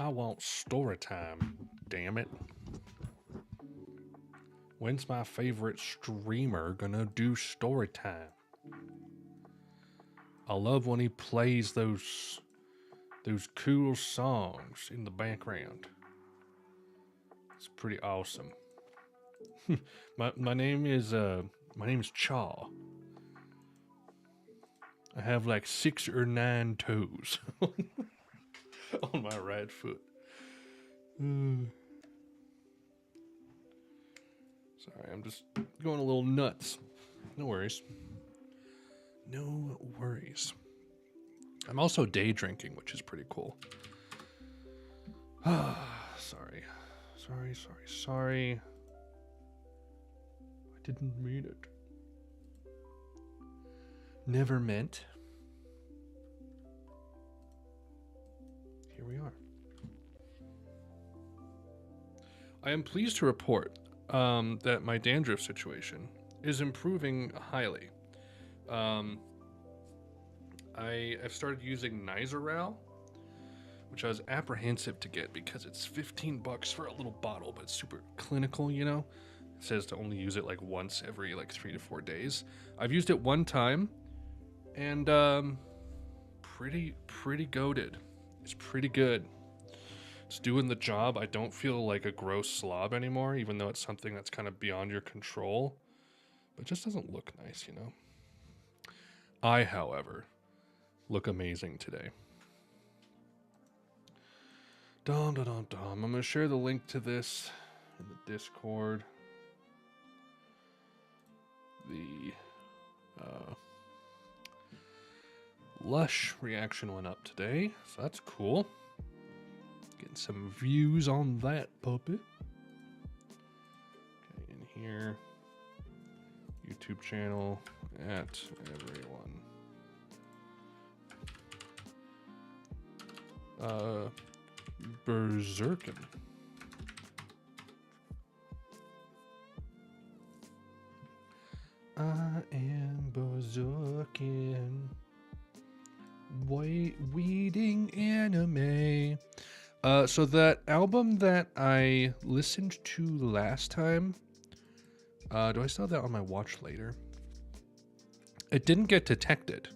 I want story time, damn it. When's my favorite streamer gonna do story time? I love when he plays those cool songs in the background. It's pretty awesome. my name is Chaw. I have like 6 or 9 toes on my right foot. Sorry, I'm just going a little nuts. No worries. No worries. I'm also day drinking, which is pretty cool. Sorry. I didn't mean it. Never meant. Here we are. I am pleased to report that my dandruff situation is improving highly. I've started using Nizoral, which I was apprehensive to get because it's $15 for a little bottle, but it's super clinical, you know? It says to only use it like once every like 3 to 4 days. I've used it one time, and pretty goated. It's pretty good. It's doing the job. I don't feel like a gross slob anymore, even though it's something that's kind of beyond your control. But it just doesn't look nice, you know? I, however, look amazing today. I'm going to share the link to this in the Discord. The Lush reaction went up today, so that's cool. Getting some views on that puppy. Okay, in here, YouTube channel at everyone. Berserkin. I am berserkin. Weeding anime. So that album that I listened to last time, do I still have that on my watch later? It didn't get detected,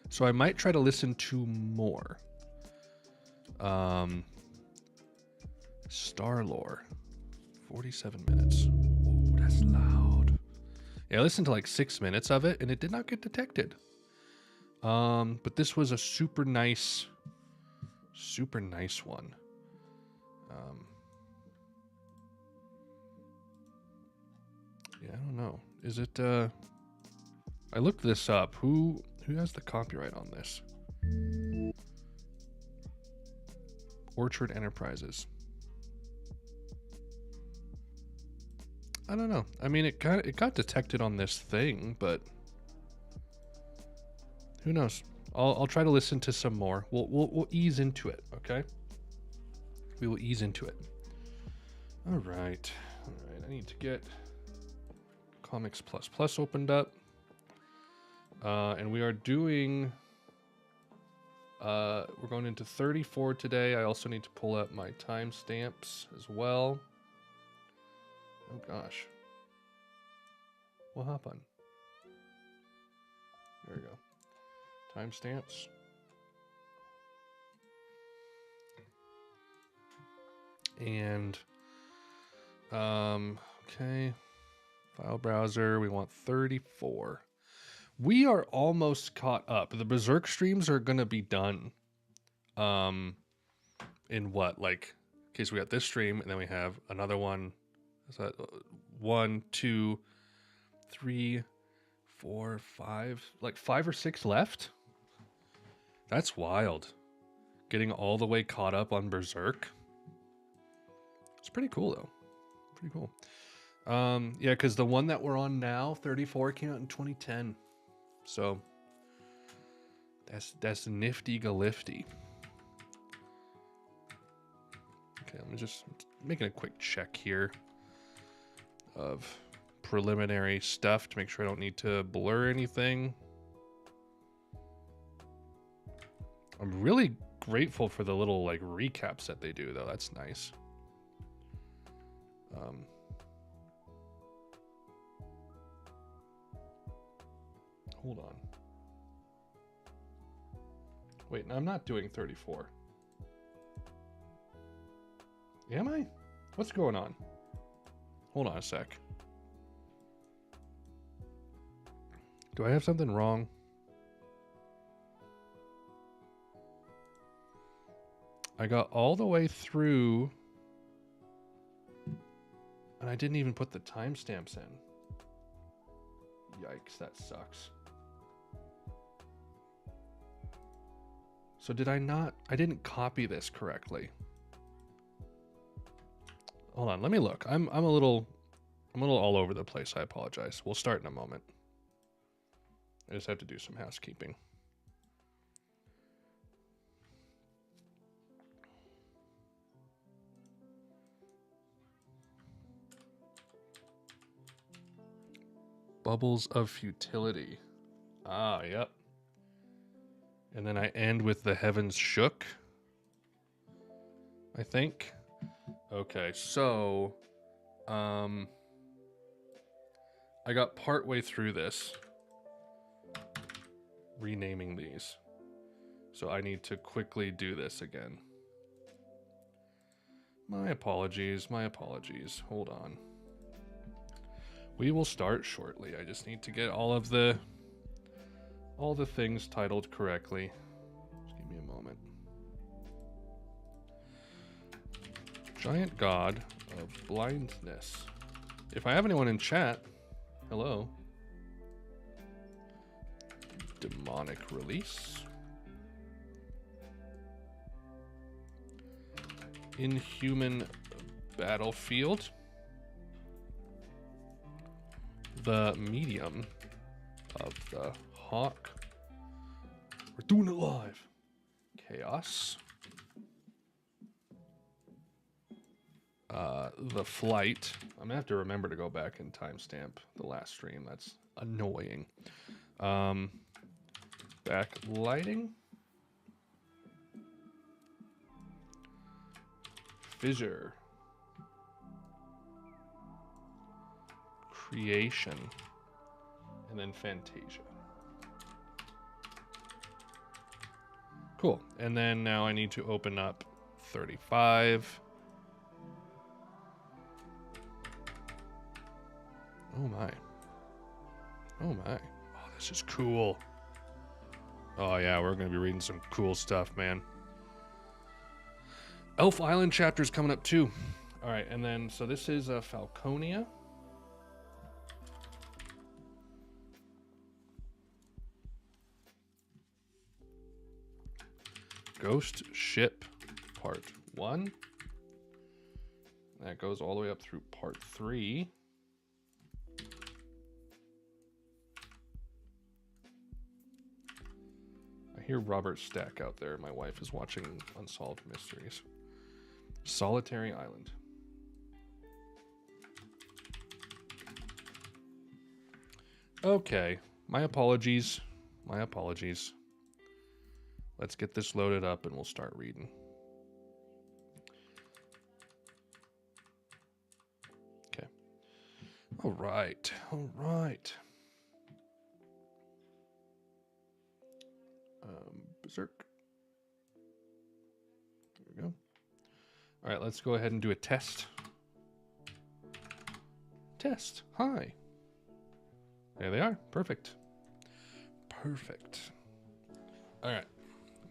so I might try to listen to more. Star-Lore, 47 minutes. Oh, that's loud. Yeah, I listened to like 6 minutes of it, and it did not get detected. But this was a super nice one. Yeah, I don't know. Is it, I looked this up. Who has the copyright on this? Orchard Enterprises. I don't know. I mean, it got detected on this thing, but who knows? I'll try to listen to some more. We'll ease into it, okay? We will ease into it. All right. I need to get Comics Plus Plus opened up, and we are doing. We're going into 34 today. I also need to pull up my timestamps as well. Oh gosh. What happened? There we go. Timestamps. And okay. File browser, we want 34. We are almost caught up. The Berserk streams are gonna be done. In what? Like, okay, so we got this stream, and then we have another one. Is that 1, 2, 3, 4, 5? Like 5 or 6 left? That's wild. Getting all the way caught up on Berserk. It's pretty cool though. Pretty cool. Yeah, because the one that we're on now, 34, came out in 2010. So that's nifty galifty. Okay, I'm just making a quick check here of preliminary stuff to make sure I don't need to blur anything. I'm really grateful for the little like recaps that they do, though. That's nice. Hold on. Wait, no, I'm not doing 34. Am I? What's going on? Hold on a sec. Do I have something wrong? I got all the way through and I didn't even put the timestamps in. Yikes, that sucks. So did I not? I didn't copy this correctly. Hold on, let me look. I'm a little all over the place. I apologize. We'll start in a moment. I just have to do some housekeeping. Bubbles of Futility. Ah, yep. And then I end with The Heavens Shook, I think. Okay, so I got partway through this, renaming these. So I need to quickly do this again. My apologies, my apologies. Hold on. We will start shortly. I just need to get all the things titled correctly. Just give me a moment. Giant God of Blindness. If I have anyone in chat, hello. Demonic Release. Inhuman Battlefield. The Medium of the Hawk. We're doing it live. Chaos. The Flight. I'm gonna have to remember to go back and timestamp the last stream. That's annoying. Backlighting. Fissure. Creation. And then Fantasia. Cool. And then now I need to open up 35. Oh my. Oh my. Oh, this is cool. Oh yeah, we're going to be reading some cool stuff, man. Elf Island chapter's coming up too. All right, and then, so this is Falconia. Ghost Ship Part 1. That goes all the way up through Part 3. I hear Robert Stack out there. My wife is watching Unsolved Mysteries. Solitary Island. Okay, my apologies. My apologies. Let's get this loaded up and we'll start reading. Okay. All right. All right. Berserk. There we go. All right, let's go ahead and do a test. Test. Hi. There they are. Perfect. Perfect. All right.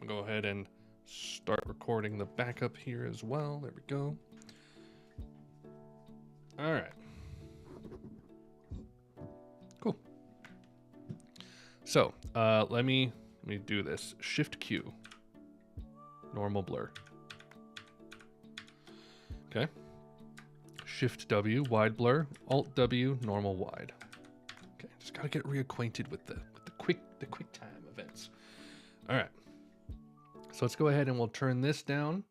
I'm going to go ahead and start recording the backup here as well. There we go. All right. Cool. So, let me do this. Shift Q. Normal blur. Okay. Shift W, wide blur. Alt W, normal wide. Okay, just gotta get reacquainted with the quick time events. All right. So let's go ahead and we'll turn this down,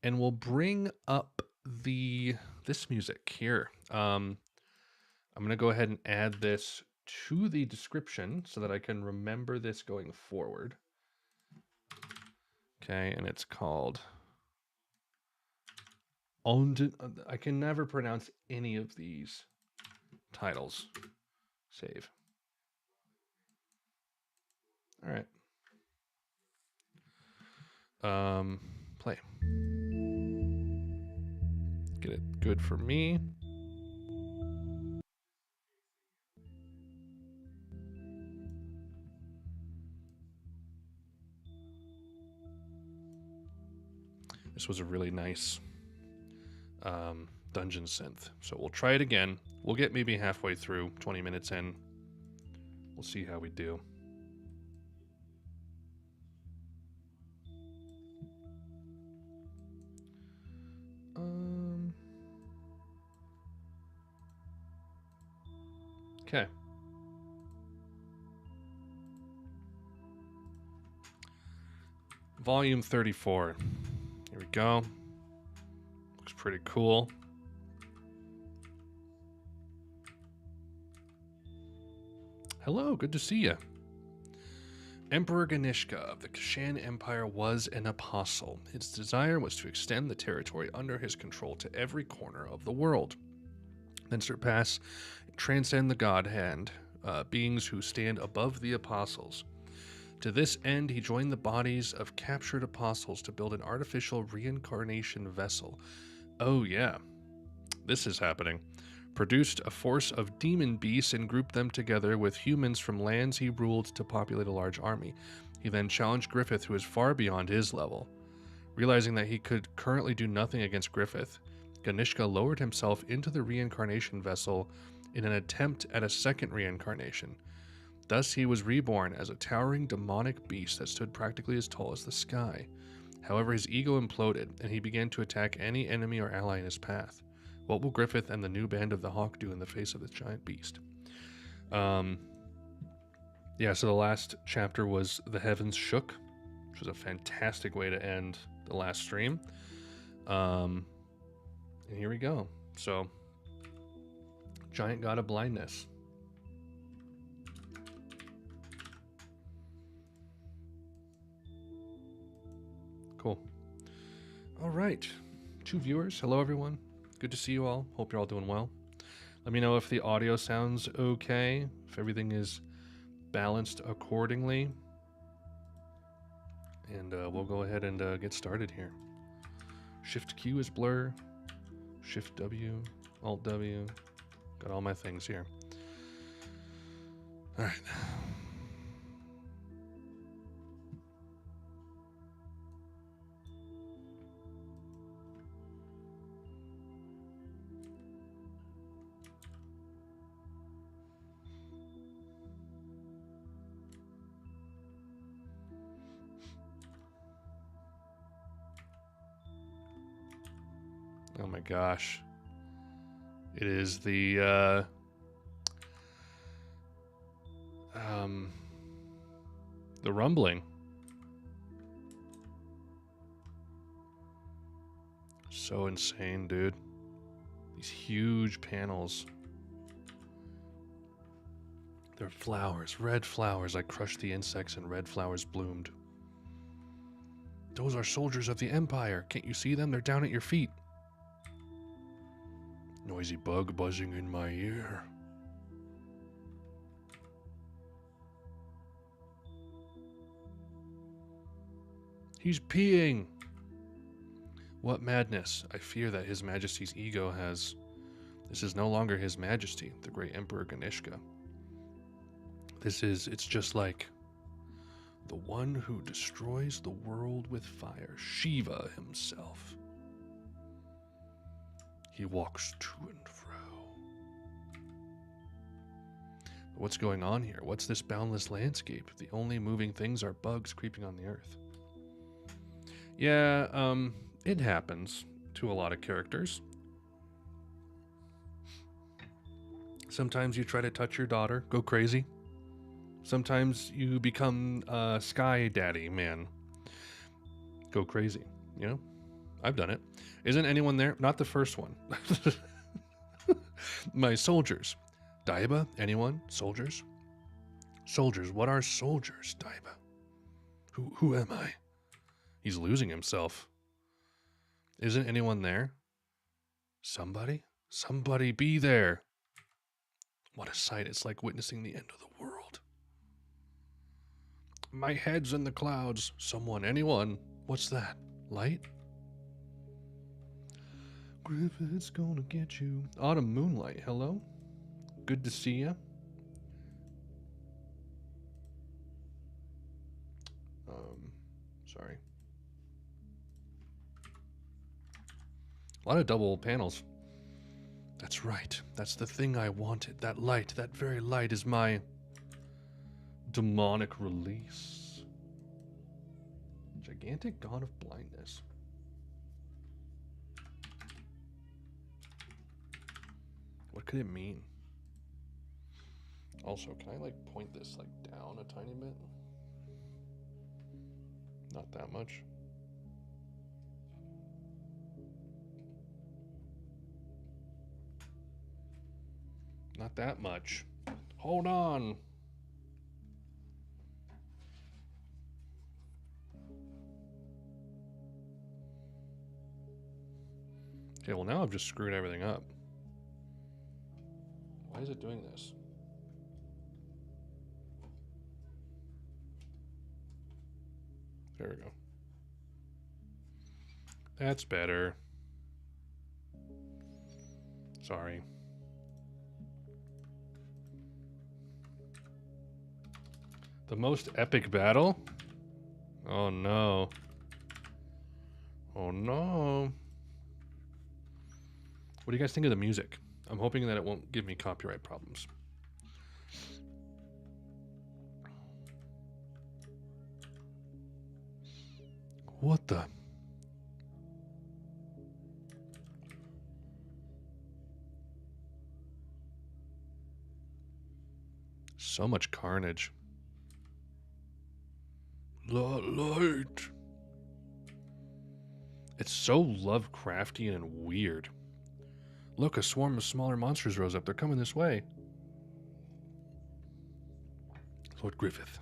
and we'll bring up this music here. I'm gonna go ahead and add this to the description so that I can remember this going forward. Okay, and it's called... I can never pronounce any of these titles. Save. All right. Play. Get it good for me. This was a really nice dungeon synth. So we'll try it again. We'll get maybe halfway through, 20 minutes in. We'll see how we do. Okay. Volume 34. Here we go. Looks pretty cool. Hello, good to see you. Emperor Ganishka of the Kashan Empire was an apostle. His desire was to extend the territory under his control to every corner of the world, then surpass and transcend the God Hand, beings who stand above the apostles. To this end, he joined the bodies of captured apostles to build an artificial reincarnation vessel. Oh yeah, this is happening. Produced a force of demon beasts and grouped them together with humans from lands he ruled to populate a large army. He then challenged Griffith, who is far beyond his level. Realizing that he could currently do nothing against Griffith, Ganishka lowered himself into the reincarnation vessel in an attempt at a second reincarnation. Thus he was reborn as a towering demonic beast that stood practically as tall as the sky. However, his ego imploded, and he began to attack any enemy or ally in his path. What will Griffith and the new band of the Hawk do in the face of this giant beast? Yeah, so the last chapter was The Heavens Shook, which was a fantastic way to end the last stream. And here we go. So, Giant God of Blindness. Cool. All right. 2 viewers. Hello, everyone. Good to see you all. Hope you're all doing well. Let me know if the audio sounds okay, if everything is balanced accordingly. And we'll go ahead and get started here. Shift Q is blur. Shift W, Alt W. Got all my things here. All right. Oh my gosh. It is the rumbling. So insane, dude. These huge panels. They're flowers, red flowers. I crushed the insects and red flowers bloomed. Those are soldiers of the Empire. Can't you see them? They're down at your feet. Noisy bug buzzing in my ear. He's peeing. What madness. I fear that His Majesty's ego has... This is no longer His Majesty, the great Emperor Ganishka. It's just like the one who destroys the world with fire, Shiva himself. He walks to and fro. What's going on here? What's this boundless landscape? The only moving things are bugs creeping on the earth. Yeah, it happens to a lot of characters. Sometimes you try to touch your daughter, go crazy. Sometimes you become a sky daddy man, go crazy, you know? I've done it. Isn't anyone there? Not the first one. My soldiers. Daiba, anyone? Soldiers? Soldiers, what are soldiers, Daiba? Who am I? He's losing himself. Isn't anyone there? Somebody? Somebody be there. What a sight. It's like witnessing the end of the world. My head's in the clouds. Someone, anyone. What's that? Light? Griffith's gonna get you. Autumn moonlight, hello? Good to see ya. Sorry. A lot of double panels. That's right. That's the thing I wanted. That light, that very light is my demonic release. Gigantic god of blindness. What could it mean? Also, can I like point this like down a tiny bit? Not that much. Not that much. Hold on. Okay, well now I've just screwed everything up. Why is it doing this? There we go. That's better. Sorry. The most epic battle? Oh no. Oh no. What do you guys think of the music? I'm hoping that it won't give me copyright problems. What the? So much carnage. Light. It's so Lovecraftian and weird. Look, a swarm of smaller monsters rose up. They're coming this way. Lord Griffith.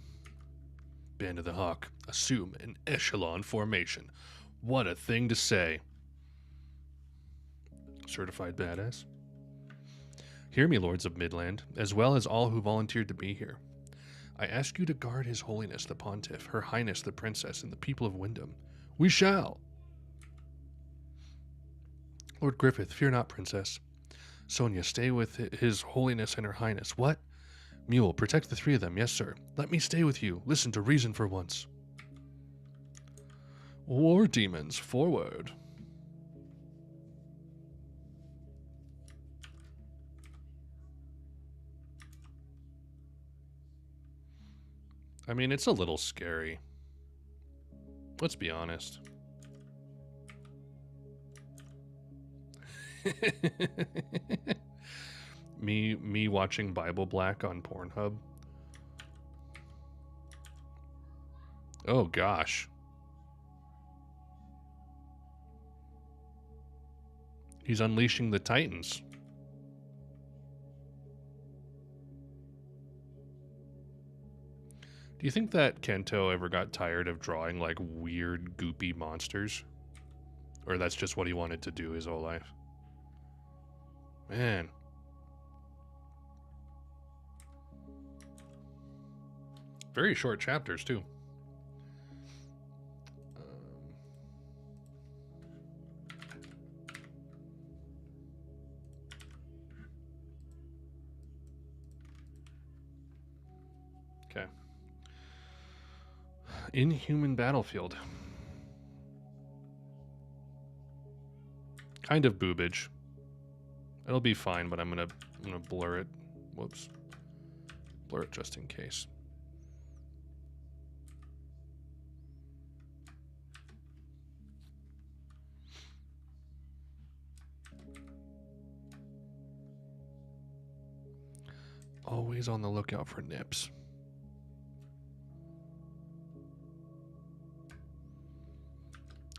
Band of the Hawk. Assume an echelon formation. What a thing to say. Certified badass. Hear me, lords of Midland, as well as all who volunteered to be here. I ask you to guard His Holiness the Pontiff, Her Highness the Princess, and the people of Wyndham. We shall! Lord Griffith, fear not, Princess. Sonia, stay with His Holiness and Her Highness. What? Mule, protect the three of them. Yes, sir. Let me stay with you. Listen to reason for once. War demons, forward. I mean, it's a little scary. Let's be honest. me watching Bible Black on Pornhub. Oh gosh. He's unleashing the Titans. Do you think that Kento ever got tired of drawing like weird goopy monsters? Or that's just what he wanted to do his whole life? Man. Very short chapters, too. Okay. Inhuman battlefield. Kind of boobage. It'll be fine, but I'm gonna blur it. Whoops. Blur it just in case. Always on the lookout for nips.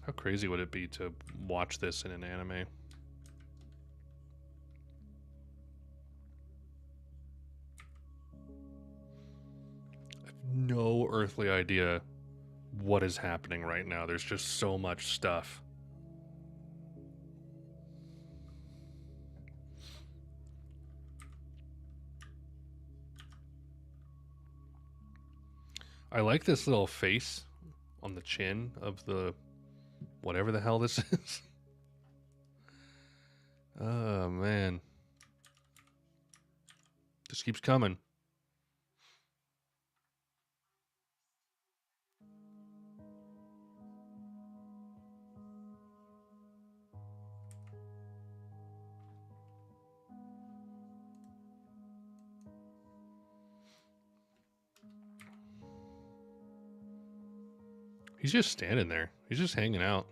How crazy would it be to watch this in an anime? I have no earthly idea what is happening right now. There's just so much stuff. I like this little face on the chin of the whatever the hell this is. Oh, man. Just keeps coming. He's just standing there. He's just hanging out.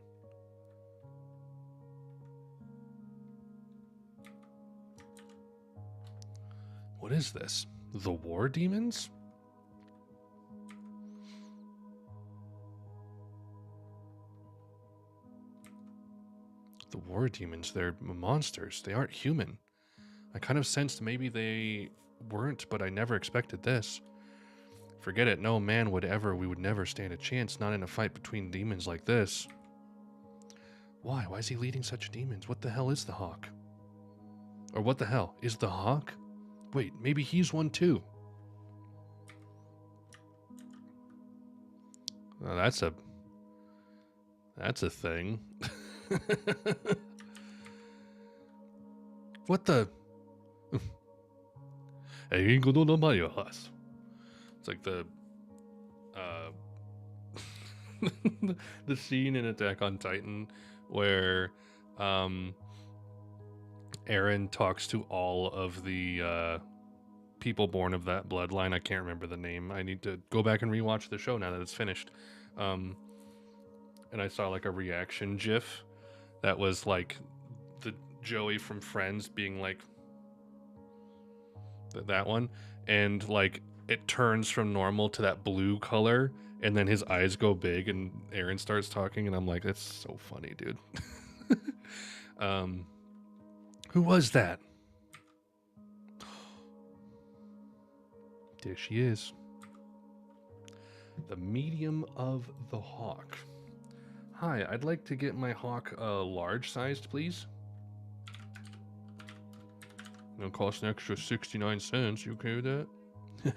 What is this? The war demons? The war demons, they're monsters. They aren't human. I kind of sensed maybe they weren't, but I never expected this. Forget it, no man would ever, we would never stand a chance, not in a fight between demons like this. Why? Why is he leading such demons? What the hell is the Hawk? Or what the hell? Is the Hawk? Wait, maybe he's one too. Oh, that's a thing. What the? It's like the the scene in Attack on Titan where Eren talks to all of the people born of that bloodline. I can't remember the name. I need to go back and rewatch the show now that it's finished. And I saw like a reaction GIF that was like the Joey from Friends being like that one, and like it turns from normal to that blue color, and then his eyes go big, and Eren starts talking, and I'm like, that's so funny, dude. Who was that? There she is. The medium of the Hawk. Hi, I'd like to get my Hawk large sized, please. It'll cost an extra 69 cents. You okay with that?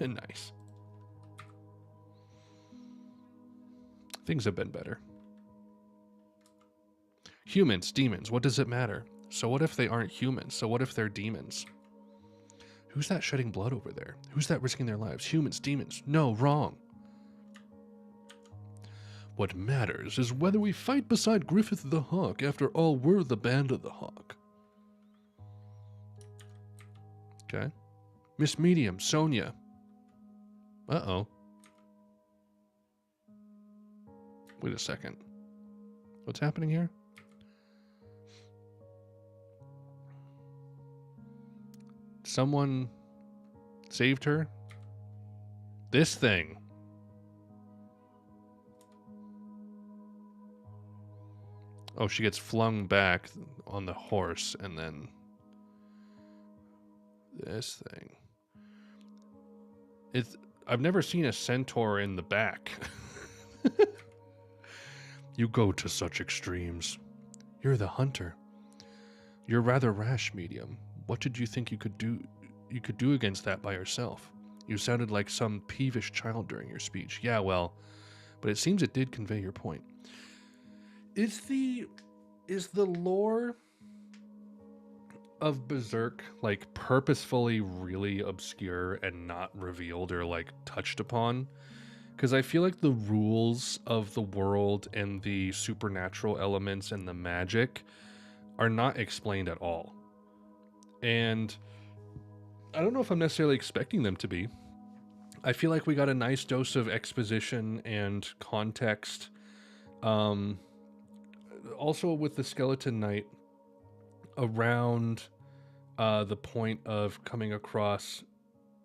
Nice. Things have been better. Humans, demons, what does it matter? So what if they aren't humans? So what if they're demons? Who's that shedding blood over there? Who's that risking their lives? Humans, demons. No, wrong. What matters is whether we fight beside Griffith the Hawk. After all, we're the band of the Hawk. Okay. Miss Medium, Sonia. Uh-oh. Wait a second. What's happening here? Someone saved her? This thing. Oh, she gets flung back on the horse, and then this thing. I've never seen a centaur in the back. You go to such extremes. You're the hunter. You're rather rash, Medium. What did you think you could do against that by yourself? You sounded like some peevish child during your speech. Yeah, well, but it seems it did convey your point. Is the lore of Berserk like purposefully really obscure and not revealed or like touched upon? Because I feel like the rules of the world and the supernatural elements and the magic are not explained at all. And I don't know if I'm necessarily expecting them to be. I feel like we got a nice dose of exposition and context. Also with the Skeleton Knight around the point of coming across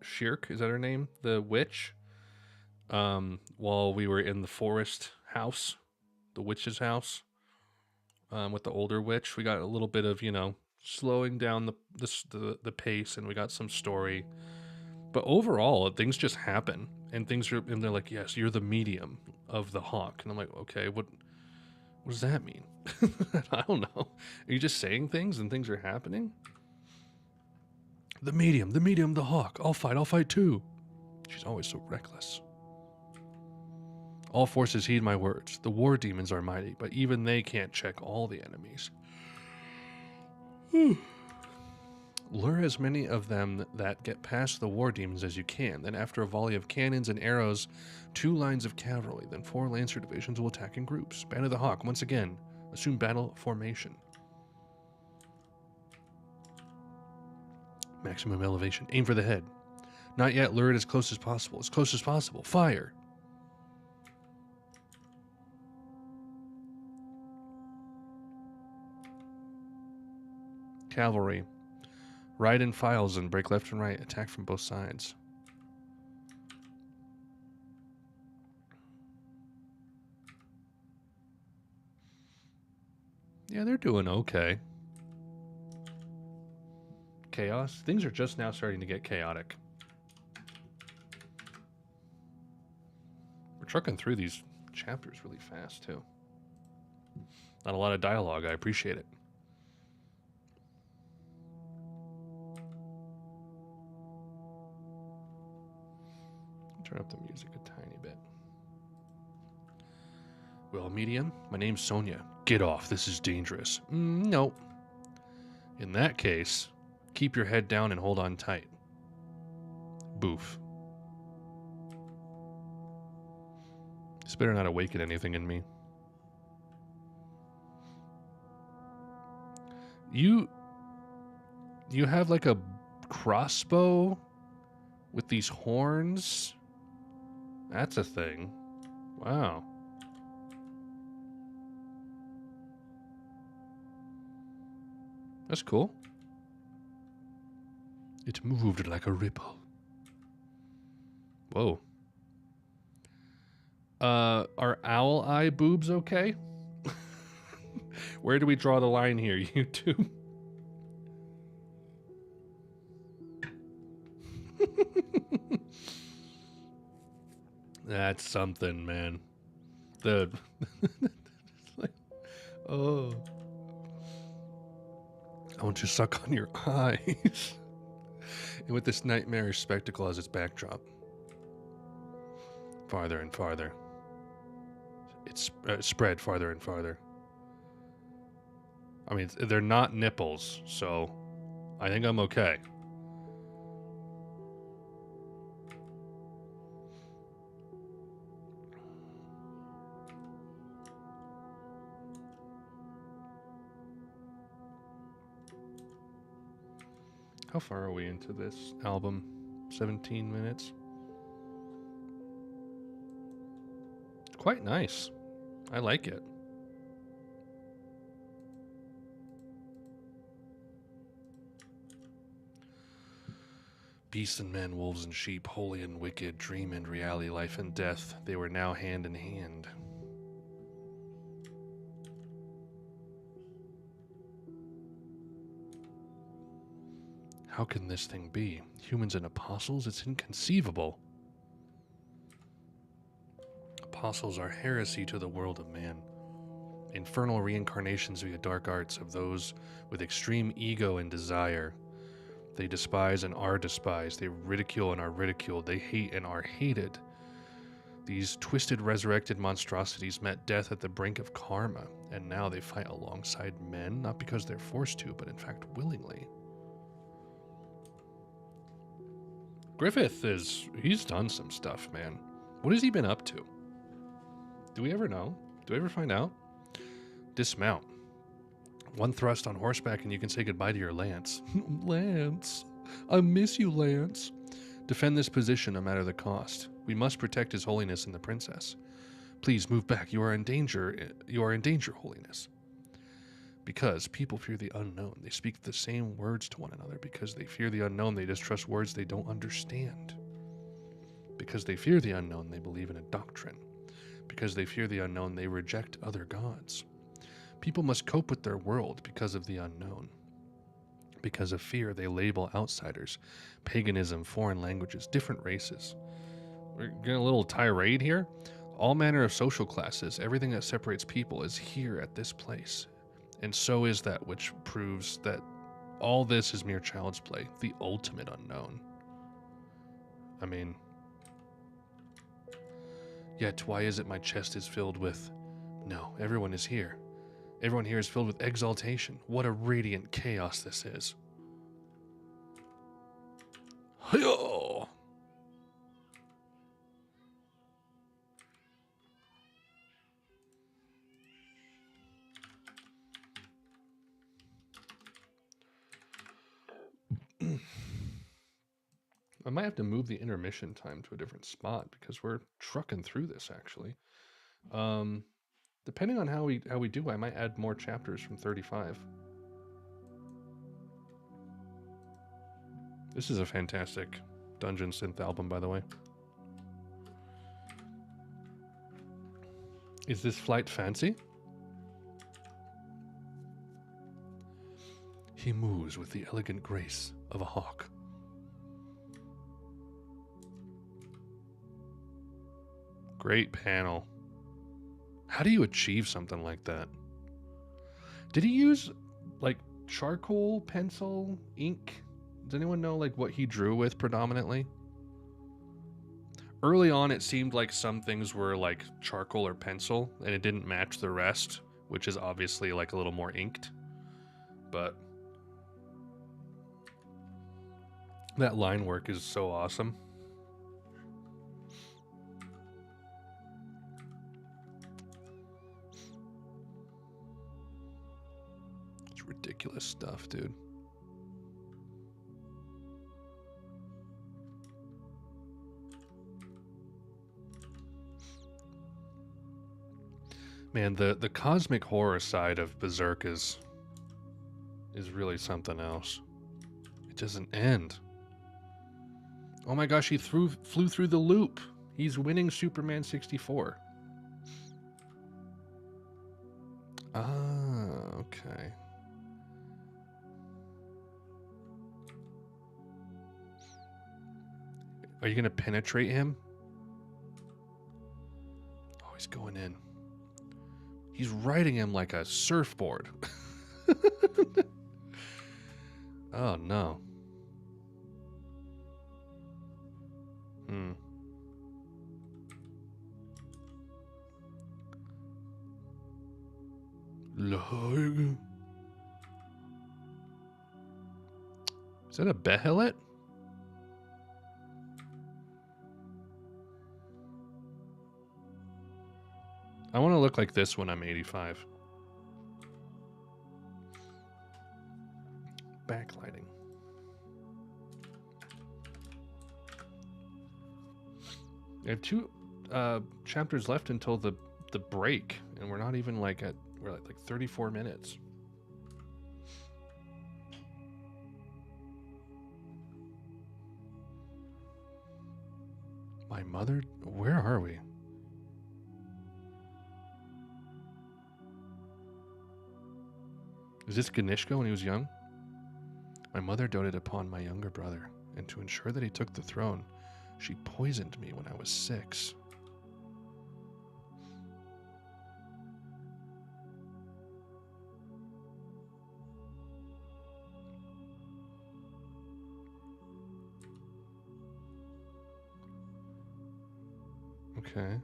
Shirk, is that her name? The witch? While we were in the forest house, the witch's house, with the older witch, we got a little bit of, slowing down the pace, and we got some story. But overall, things just happen, And and they're like, yes, you're the medium of the hawk. And I'm like, okay, what does that mean? I don't know. Are you just saying things and things are happening? The medium, the hawk. I'll fight too. She's always so reckless. All forces heed my words. The war demons are mighty, but even they can't check all the enemies. Lure as many of them that get past the war demons as you can. Then after a volley of cannons and arrows, 2 lines of cavalry, then 4 lancer divisions will attack in groups. Band of the Hawk, once again, assume battle formation. Maximum elevation. Aim for the head. Not yet. Lure it as close as possible. As close as possible. Fire. Cavalry. Ride in files and break left and right. Attack from both sides. Yeah, they're doing okay. Chaos. Things are just now starting to get chaotic. We're trucking through these chapters really fast, too. Not a lot of dialogue. I appreciate it. Turn up the music a tiny bit. Well, medium, my name's Sonia. Get off. This is dangerous. No. In that case, keep your head down and hold on tight. Boof. This better not awaken anything in me. You have like a crossbow with these horns? That's a thing. Wow. That's cool. It moved like a ripple. Whoa. Are owl eye boobs okay? Where do we draw the line here, YouTube? That's something, man. Like, oh. I want to suck on your eyes. And with this nightmarish spectacle as its backdrop. Farther and farther. It's spread farther and farther. I mean, they're not nipples, so I think I'm okay. How far are we into this album? 17 minutes. It's quite nice. I like it. Beasts and men, wolves and sheep, holy and wicked, dream and reality, life and death, they were now hand in hand. How can this thing be? Humans and apostles? It's inconceivable. Apostles are heresy to the world of man. Infernal reincarnations via dark arts of those with extreme ego and desire. They despise and are despised. They ridicule and are ridiculed. They hate and are hated. These twisted, resurrected monstrosities met death at the brink of karma, and now they fight alongside men, not because they're forced to, but in fact willingly. Griffith he's done some stuff, man. What has he been up to? Do we ever know? Do we ever find out? Dismount. One thrust on horseback and you can say goodbye to your lance. Lance. I miss you, Lance. Defend this position no matter the cost. We must protect His Holiness and the princess. Please move back. You are in danger. You are in danger, Holiness. Because people fear the unknown. They speak the same words to one another. Because they fear the unknown, they distrust words they don't understand. Because they fear the unknown, they believe in a doctrine. Because they fear the unknown, they reject other gods. People must cope with their world because of the unknown. Because of fear, they label outsiders, paganism, foreign languages, different races. We're getting a little tirade here. All manner of social classes, everything that separates people is here at this place. And so is that which proves that all this is mere child's play, the ultimate unknown. I mean, yet why is it my chest is filled with... No, everyone is here. Everyone here is filled with exaltation. What a radiant chaos this is. Hi-yo! I might have to move the intermission time to a different spot because we're trucking through this actually. Depending on how we do, I might add more chapters from 35. This is a fantastic dungeon synth album, by the way. Is this flight fancy? He moves with the elegant grace of a hawk. Great panel. How do you achieve something like that? Did he use like charcoal, pencil, ink? Does anyone know like what he drew with predominantly? Early on it seemed like some things were like charcoal or pencil and it didn't match the rest, which is obviously like a little more inked. But that line work is so awesome. Ridiculous stuff, dude. Man, the cosmic horror side of Berserk is really something else. It doesn't end. Oh my gosh, he flew through the loop. He's winning Superman 64. Ah, okay. Are you going to penetrate him? Oh, he's going in. He's riding him like a surfboard. Oh, no. Is that a Behelit? I want to look like this when I'm 85. Backlighting. I have 2 chapters left until the break, and we're not even like we're at like 34 minutes. My mother? Where are we? Is this Ganishka when he was young? My mother doted upon my younger brother, and to ensure that he took the throne, she poisoned me when I was 6. Okay.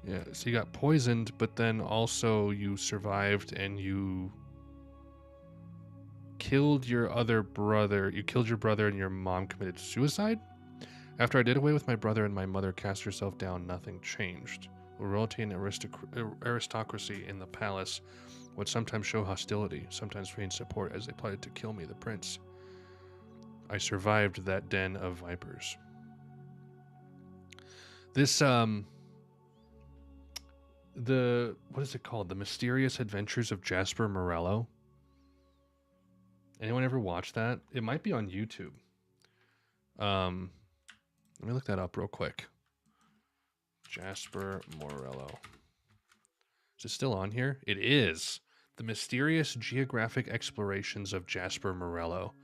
Yeah, so you got poisoned, but then also you survived and you killed your other brother. You killed your brother and your mom committed suicide? After I did away with my brother and my mother cast herself down, nothing changed. Royalty and aristocracy in the palace would sometimes show hostility, sometimes feign support as they plotted to kill me, the prince. I survived that den of vipers. This, what is it called? The Mysterious Adventures of Jasper Morello. Anyone ever watch that? It might be on YouTube. Let me look that up real quick. Jasper Morello. Is it still on here? It is. The Mysterious Geographic Explorations of Jasper Morello.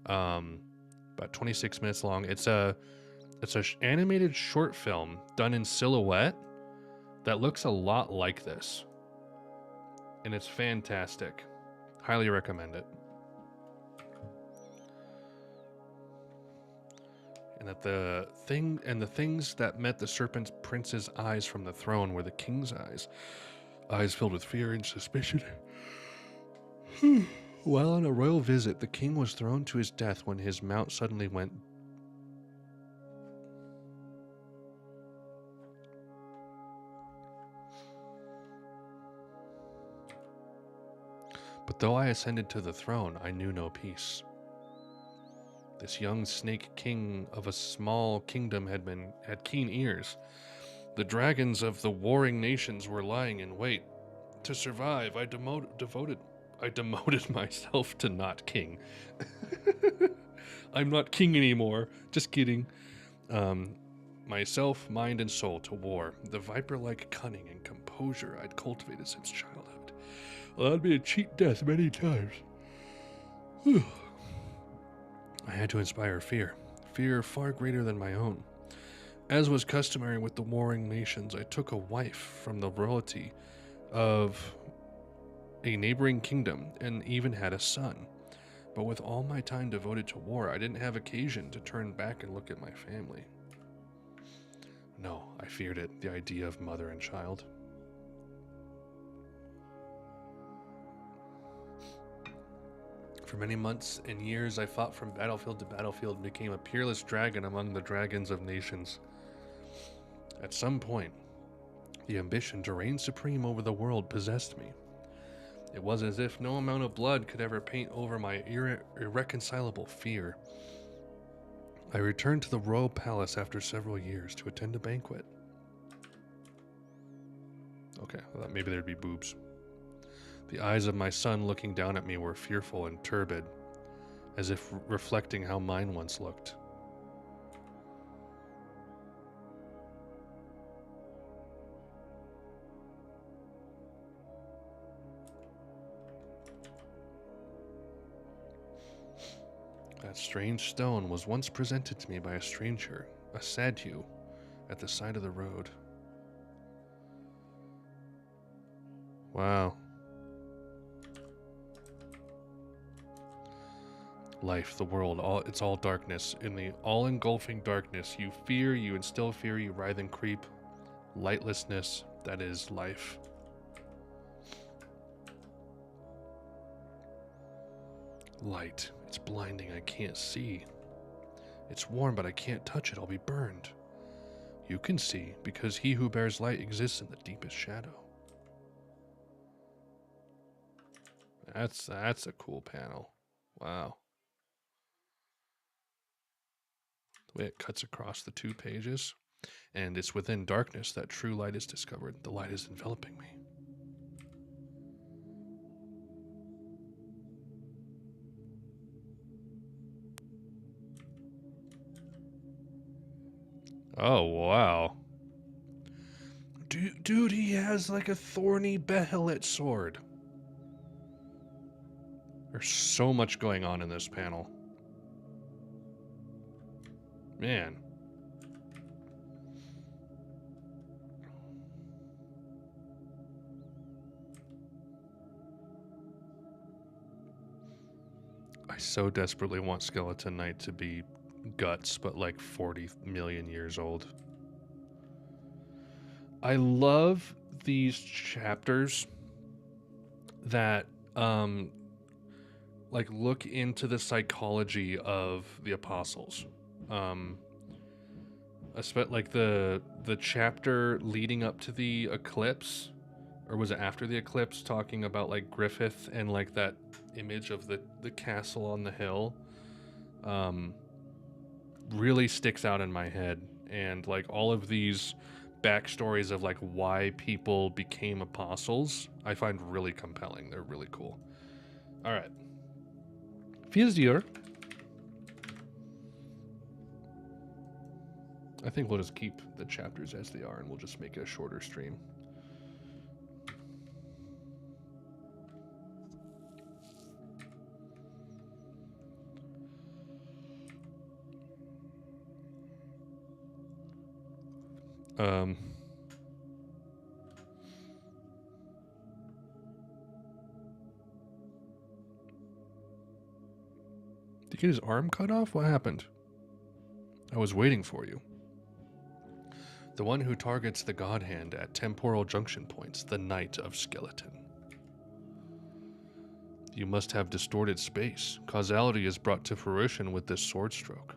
About 26 minutes long. It's a It's an animated short film done in silhouette that looks a lot like this. And it's fantastic. Highly recommend it. And that the things that met the serpent prince's eyes from the throne were the king's eyes filled with fear and suspicion. While on a royal visit, the king was thrown to his death when his mount suddenly went. But though I ascended to the throne, I knew no peace. This young snake king of a small kingdom had keen ears. The dragons of the warring nations were lying in wait. To survive, I demoted myself to not king. I'm not king anymore. Just kidding. Myself, mind, and soul to war. The viper-like cunning and composure I'd cultivated since childhood. Allowed me to cheat death many times. I had to inspire fear far greater than my own. As was customary with the warring nations, I took a wife from the royalty of a neighboring kingdom and even had a son. But with all my time devoted to war, I didn't have occasion to turn back and look at my family. No, I feared it, the idea of mother and child. For many months and years, I fought from battlefield to battlefield and became a peerless dragon among the dragons of nations. At some point, the ambition to reign supreme over the world possessed me. It was as if no amount of blood could ever paint over my irreconcilable fear. I returned to the royal palace after several years to attend a banquet. Okay, I thought maybe there'd be boobs. The eyes of my son looking down at me were fearful and turbid, as if reflecting how mine once looked. That strange stone was once presented to me by a stranger, a sadhu, at the side of the road. Wow. Life, the world, it's all darkness. In the all-engulfing darkness, you instill fear, you writhe and creep. Lightlessness, that is life. Light, it's blinding, I can't see. It's warm, but I can't touch it, I'll be burned. You can see, because he who bears light exists in the deepest shadow. That's a cool panel. Wow. The way it cuts across the 2 pages. And it's within darkness that true light is discovered. The light is enveloping me. Oh, wow. Dude, he has like a thorny Behelit sword. There's so much going on in this panel. Man. I so desperately want Skeleton Knight to be Guts, but like 40 million years old. I love these chapters that like look into the psychology of the apostles. Like the chapter leading up to the eclipse, or was it after the eclipse, talking about like Griffith and like that image of the castle on the hill, really sticks out in my head. And like all of these backstories of like why people became apostles, I find really compelling. They're really cool. All right. Fissure. I think we'll just keep the chapters as they are and we'll just make it a shorter stream. Um, did he get his arm cut off? What happened? I was waiting for you. The one who targets the God Hand at temporal junction points, the Knight of Skeleton. You must have distorted space. Causality is brought to fruition with this sword stroke.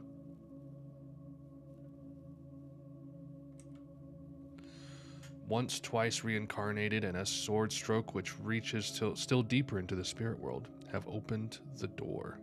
Once, twice reincarnated, and a sword stroke which reaches still deeper into the spirit world have opened the door.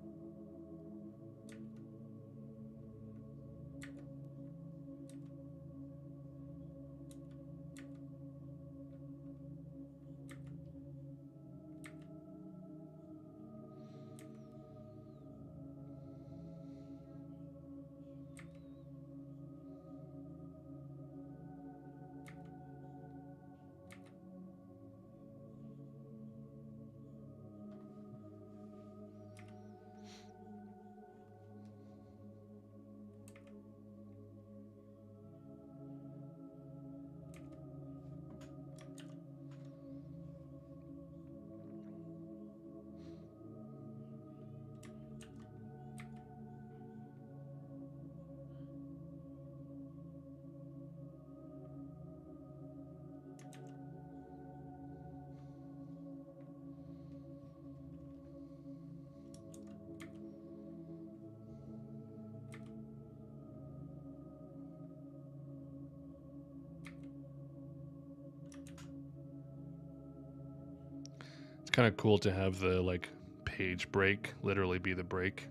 It's kind of cool to have the like page break literally be the break.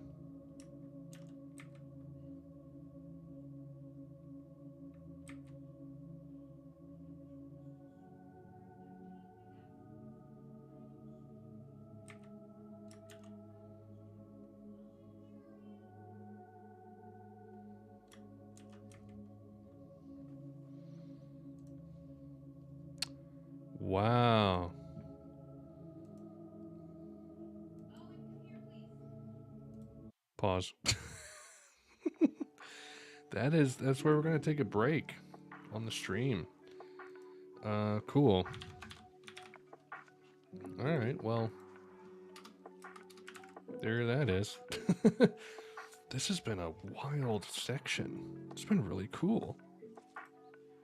Wow. Pause. That's where we're gonna take a break on the stream. Cool. Alright, well, there that is. This has been a wild section. It's been really cool.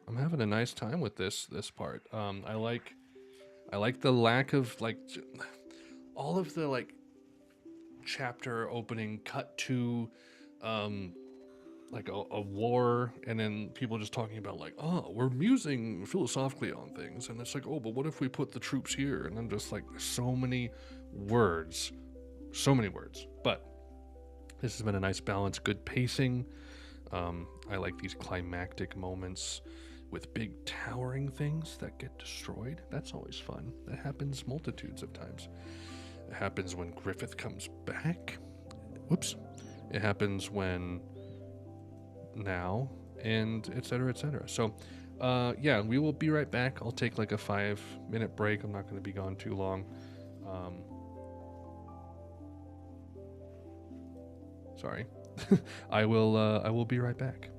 I'm having a nice time with this part. I like the lack of like all of the like chapter opening cut to like a war, and then people just talking about like, oh, we're musing philosophically on things, and it's like, oh, but what if we put the troops here? And I'm just like, so many words, but this has been a nice balance, good pacing. I like these climactic moments with big towering things that get destroyed. That's always fun. That happens multitudes of times. It happens when Griffith comes back. Whoops. It happens when now, and etc. etc. So yeah, we will be right back. I'll take like a 5-minute break. I'm not going to be gone too long. Sorry. I will be right back.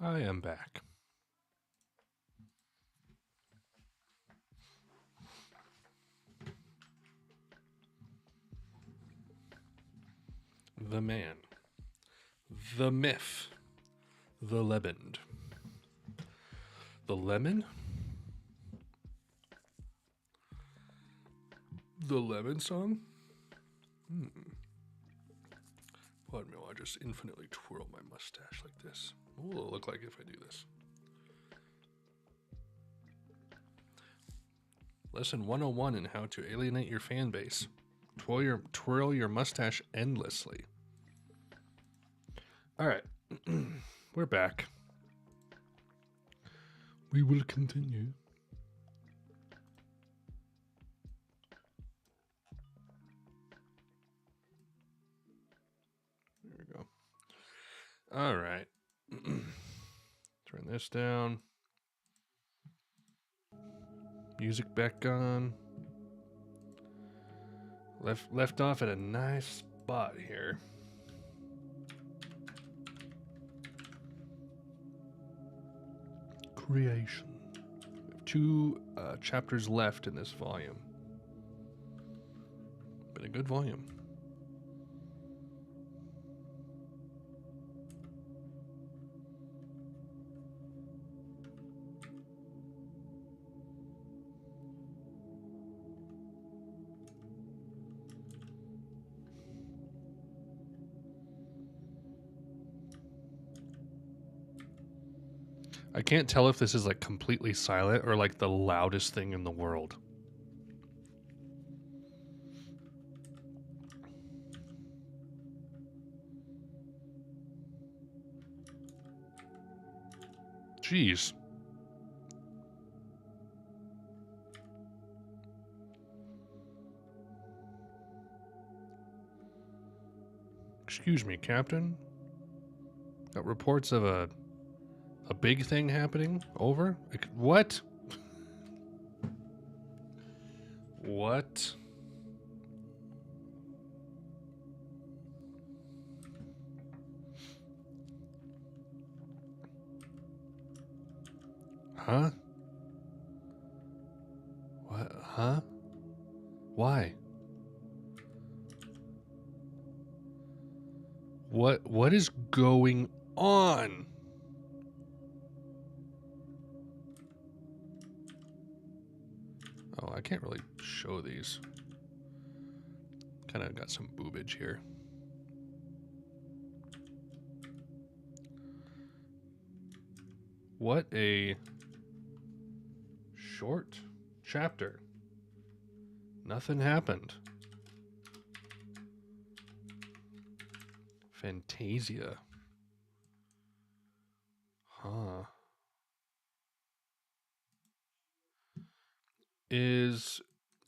I am back. The man. The myth. The legend. The lemon? The lemon song? Pardon me while I just infinitely twirl my mustache like this. What will it look like if I do this? Lesson 101 in how to alienate your fan base. Twirl your mustache endlessly. All right. We're back. We will continue. There we go. All right. Turn this down. Music back on. Left off at a nice spot here. Creation. We have 2 chapters left in this volume. Been a good volume. I can't tell if this is like completely silent or like the loudest thing in the world. Jeez. Excuse me, Captain. Got reports of a big thing happening? Over? What? What? Huh? What? Huh? Why? What is going on? Oh, I can't really show these. Kind of got some boobage here. What a short chapter. Nothing happened. Fantasia. Huh. Is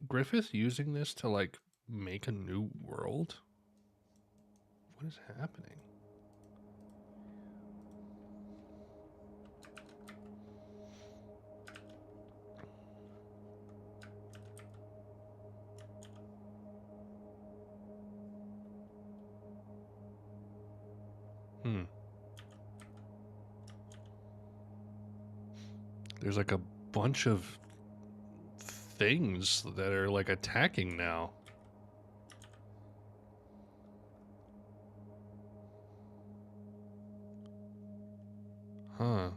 Griffith using this to, like, make a new world? What is happening? There's like a bunch of things that are like attacking now. Huh.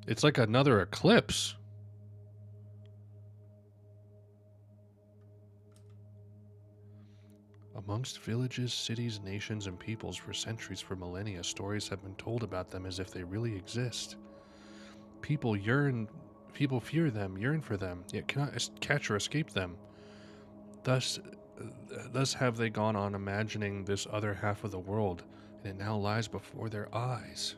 It's like another eclipse. Amongst villages, cities, nations, and peoples for centuries, for millennia, stories have been told about them as if they really exist. People fear them, yearn for them, yet cannot catch or escape them. Thus have they gone on imagining this other half of the world, and it now lies before their eyes.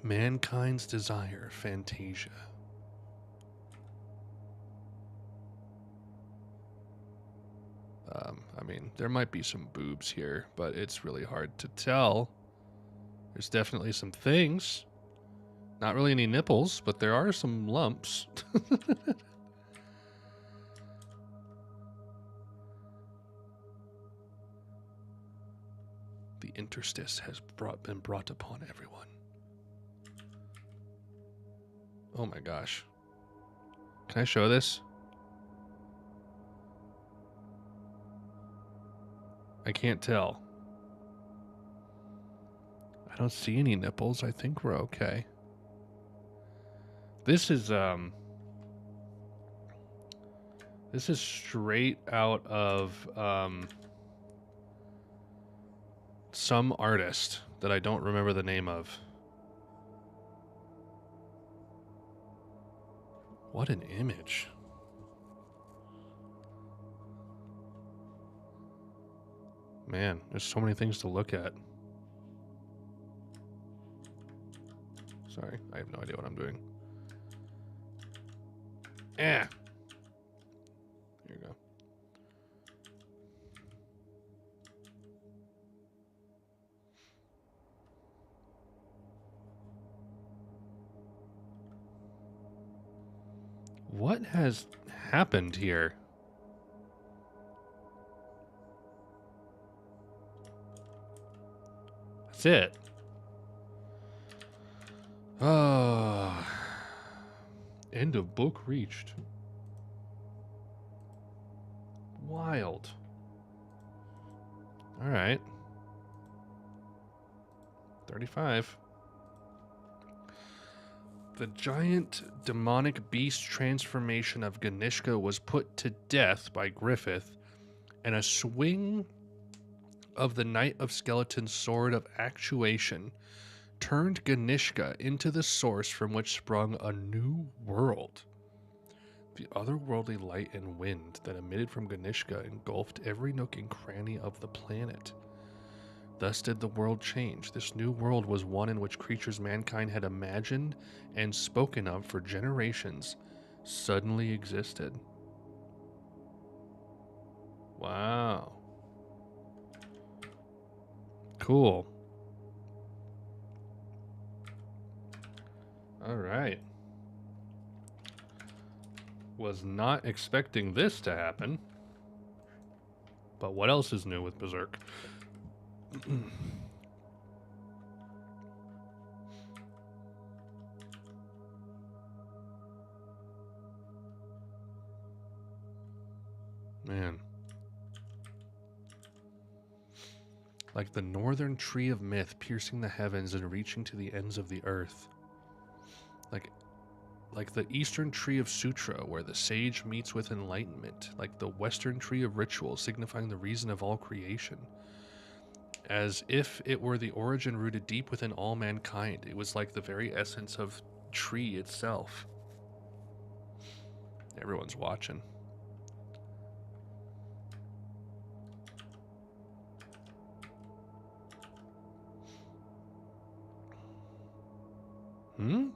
Mankind's desire, Fantasia. I mean, there might be some boobs here, but it's really hard to tell. There's definitely some things. Not really any nipples, but there are some lumps. interstice has been brought upon everyone. Oh my gosh. Can I show this? I can't tell. I don't see any nipples. I think we're okay. This is straight out of some artist that I don't remember the name of. What an image. Man, there's so many things to look at. Sorry, I have no idea what I'm doing. There you go. What has happened here? That's it. End of book reached. Wild. All right. 35. The giant demonic beast transformation of Ganishka was put to death by Griffith, and a swing of the Knight of Skeleton's sword of actuation turned Ganishka into the source from which sprung a new world. The otherworldly light and wind that emitted from Ganishka engulfed every nook and cranny of the planet. Thus did the world change. This new world was one in which creatures mankind had imagined and spoken of for generations suddenly existed. Wow. Cool. All right. Was not expecting this to happen. But what else is new with Berserk? Man. Like the northern tree of myth piercing the heavens and reaching to the ends of the earth. Like the eastern tree of sutra, where the sage meets with enlightenment. Like the western tree of ritual, signifying the reason of all creation. As if it were the origin rooted deep within all mankind. It was like the very essence of tree itself. Everyone's watching. Hmm?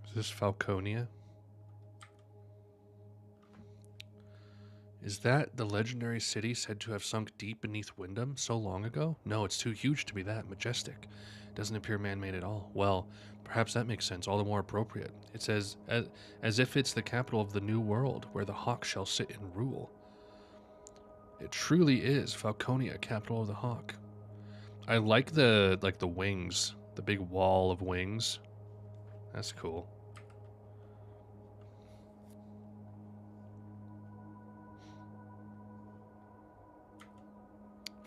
Is this Falconia? Is that the legendary city said to have sunk deep beneath Wyndham so long ago? No, it's too huge to be that majestic. It doesn't appear man-made at all. Well, perhaps that makes sense, all the more appropriate. It says, as if it's the capital of the new world, where the hawk shall sit and rule. It truly is Falconia, capital of the hawk. I like the wings, the big wall of wings. That's cool.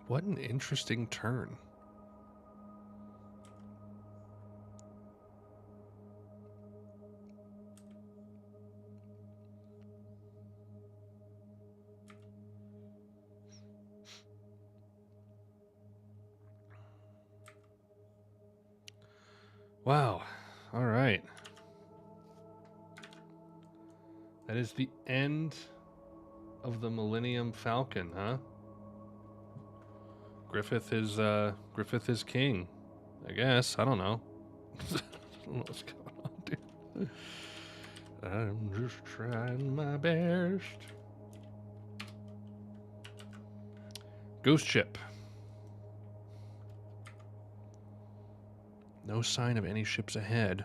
What an interesting turn. Wow. All right. That is the end of the Millennium Falcon, huh? Griffith is king, I guess. I don't know. I don't know what's going on, dude. I'm just trying my best. Ghost ship. No sign of any ships ahead.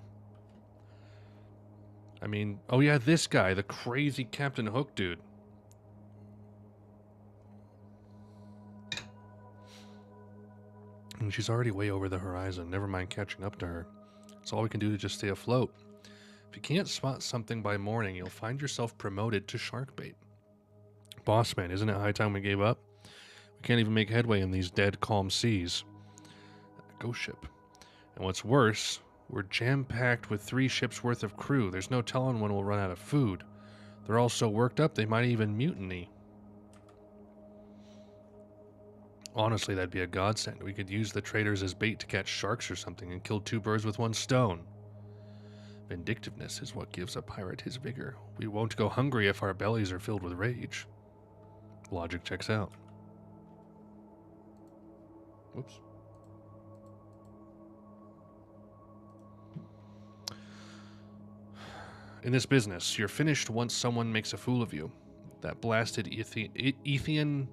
I mean, oh yeah, this guy, the crazy Captain Hook dude. And she's already way over the horizon. Never mind catching up to her. It's all we can do to just stay afloat. If you can't spot something by morning, you'll find yourself promoted to shark bait. Boss man, isn't it high time we gave up? We can't even make headway in these dead, calm seas. Ghost ship. And what's worse, we're jam-packed with 3 ships worth of crew. There's no telling when we'll run out of food. They're all so worked up they might even mutiny. Honestly, that'd be a godsend. We could use the traders as bait to catch sharks or something and kill 2 birds with 1 stone. Vindictiveness is what gives a pirate his vigor. We won't go hungry if our bellies are filled with rage. Logic checks out. Whoops. In this business, you're finished once someone makes a fool of you. That blasted Ithian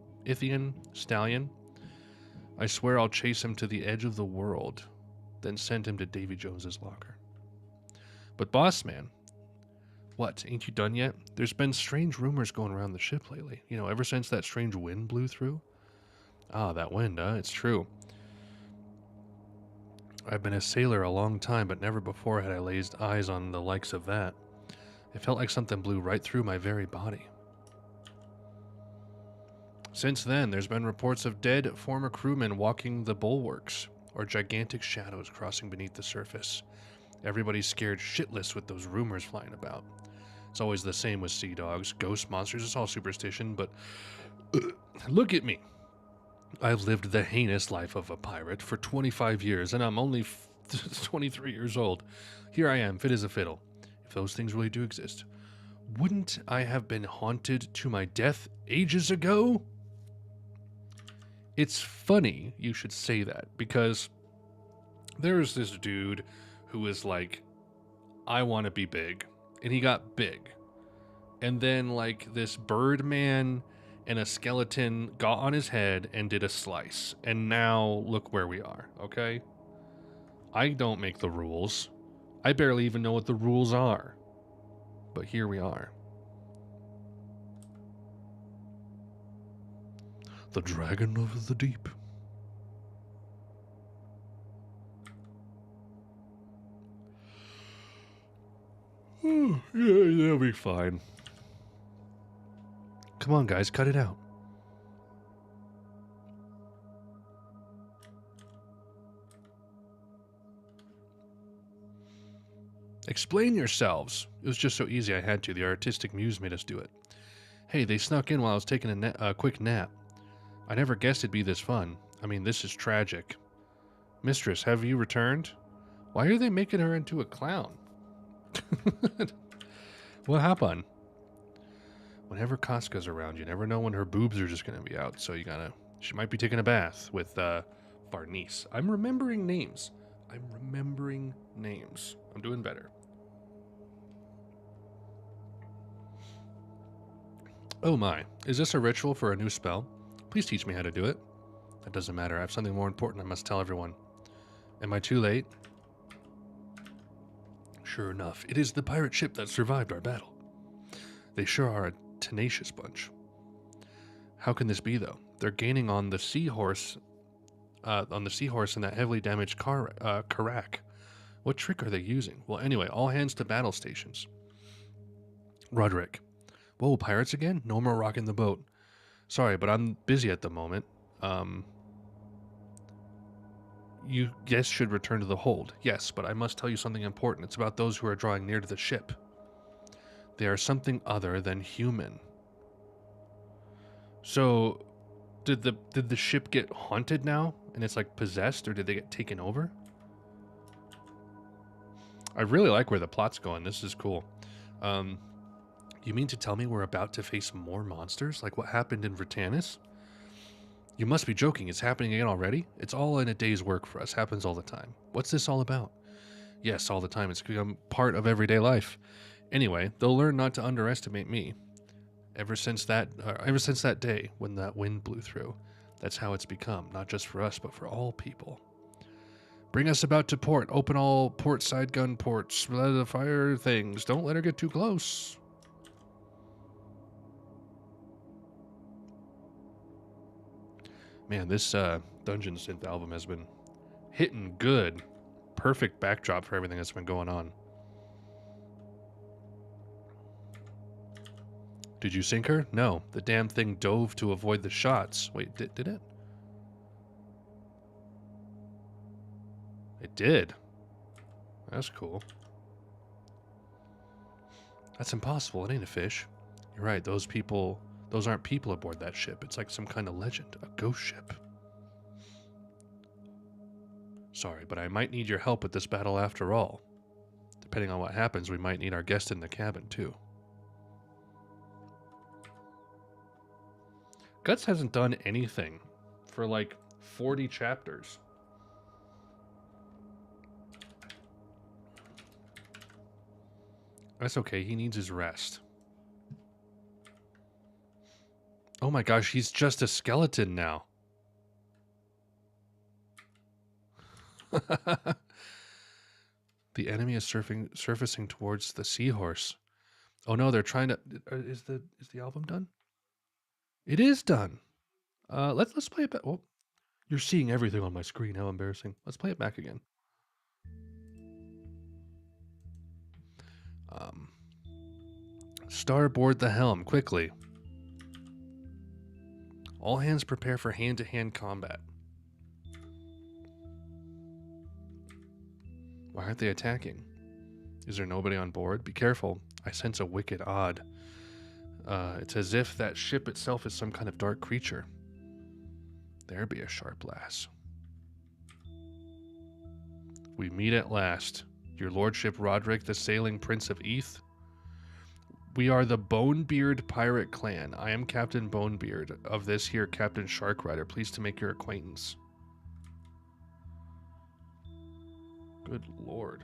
stallion. I swear I'll chase him to the edge of the world, then send him to Davy Jones's locker. But boss man, what, ain't you done yet? There's been strange rumors going around the ship lately. You know, ever since that strange wind blew through. Ah, that wind, it's true. I've been a sailor a long time, but never before had I laid eyes on the likes of that. It felt like something blew right through my very body. Since then, there's been reports of dead former crewmen walking the bulwarks, or gigantic shadows crossing beneath the surface. Everybody's scared shitless with those rumors flying about. It's always the same with sea dogs, ghost monsters, it's all superstition, but look at me. I've lived the heinous life of a pirate for 25 years, and I'm only 23 years old. Here I am, fit as a fiddle. If those things really do exist, wouldn't I have been haunted to my death ages ago? It's funny you should say that, because there's this dude who was like, I want to be big, and he got big. And then, like, this Birdman and a skeleton got on his head and did a slice. And now, look where we are, okay? I don't make the rules. I barely even know what the rules are. But here we are. The Dragon of the Deep. Oh, yeah, they'll be fine. Come on, guys, cut it out. Explain yourselves. It was just so easy I had to. The artistic muse made us do it. Hey, they snuck in while I was taking a quick nap. I never guessed it'd be this fun. I mean, this is tragic. Mistress, have you returned? Why are they making her into a clown? What happened? Whenever Casca's around, you never know when her boobs are just going to be out. So you gotta... She might be taking a bath with Varnice. I'm remembering names. I'm doing better. Oh my. Is this a ritual for a new spell? Please teach me how to do it. That doesn't matter. I have something more important I must tell everyone. Am I too late? Sure enough, it is the pirate ship that survived our battle. They sure are a tenacious bunch. How can this be, though? They're gaining on the seahorse, and that heavily damaged Karak. What trick are they using? Well, anyway, all hands to battle stations. Roderick. Whoa, pirates again? No more rocking the boat. Sorry, but I'm busy at the moment. You guess should return to the hold. Yes, but I must tell you something important. It's about those who are drawing near to the ship. They are something other than human. So, did the ship get haunted now? And it's like possessed, or did they get taken over? I really like where the plot's going. This is cool. You mean to tell me we're about to face more monsters? Like what happened in Vertanis? You must be joking. It's happening again already? It's all in a day's work for us. Happens all the time. What's this all about? Yes, all the time. It's become part of everyday life. Anyway, they'll learn not to underestimate me. Ever since that day when that wind blew through, that's how it's become. Not just for us, but for all people. Bring us about to port. Open all port side gun ports. Let the fire things. Don't let her get too close. Man, this Dungeon Synth album has been hitting good. Perfect backdrop for everything that's been going on. Did you sink her? No. The damn thing dove to avoid the shots. Wait, did it? It did. That's cool. That's impossible. It ain't a fish. You're right. Those aren't people aboard that ship. It's like some kind of legend. A ghost ship. Sorry, but I might need your help with this battle after all. Depending on what happens, we might need our guest in the cabin, too. Guts hasn't done anything for like 40 chapters. That's okay. He needs his rest. Oh my gosh, he's just a skeleton now. The enemy is surfacing towards the seahorse. Oh no, they're trying to... Is the album done? It is done. Let's play it back. Well, you're seeing everything on my screen. How embarrassing. Let's play it back again. Starboard the helm, quickly. All hands prepare for hand-to-hand combat. Why aren't they attacking? Is there nobody on board? Be careful. I sense a wicked odd. It's as if that ship itself is some kind of dark creature. There be a sharp lass. We meet at last. Your lordship Roderick, the sailing prince of Eth. We are the Bonebeard pirate clan. I am Captain Bonebeard. Of this here, Captain Sharkrider. Pleased to make your acquaintance. Good lord.